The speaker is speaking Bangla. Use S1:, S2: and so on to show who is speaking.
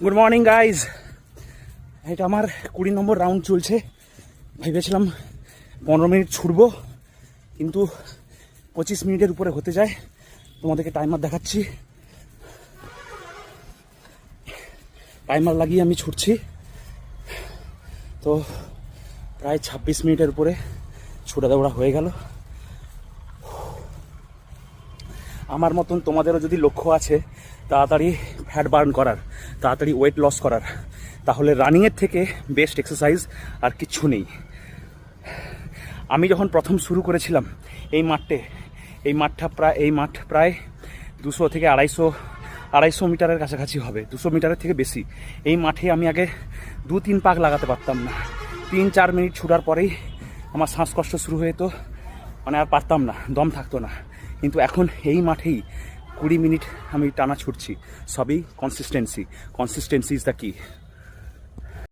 S1: Good morning guys. এটা আমার 20 নম্বর রাউন্ড চলছে। ভেবেছিলাম 15 মিনিট ছুটবো, কিন্তু 25 মিনিটের উপরে হতে যায়। তোমাদেরকে টাইমার দেখাচ্ছি। টাইমার লাগিয়ে আমি ছুটছি, তো প্রায় 26 মিনিটের উপরে ছোটা দৌড়া হয়ে গেল। আমার মতন তোমাদেরও যদি লক্ষ্য আছে তাড়াতাড়ি ফ্যাট বার্ন করার, তাড়াতাড়ি ওয়েট লস করার, তাহলে রানিংয়ের থেকে বেস্ট এক্সারসাইজ আর কিচ্ছু নেই। আমি যখন প্রথম শুরু করেছিলাম এই মাঠ প্রায় 200 থেকে 250 মিটারের কাছাকাছি হবে, 200 মিটারের থেকে বেশি। এই মাঠে আমি আগে 2-3 পাক লাগাতে পারতাম না। 3-4 মিনিট ছুটার পরেই আমার শ্বাসকষ্ট শুরু হয়ে যেত, মানে আর পারতাম না, দম থাকতো না। কিন্তু এখন এই মাঠেই 20 মিনিট আমি টানা ছুটছি। সবই কনসিস্টেন্সি ইজ দ্য কি।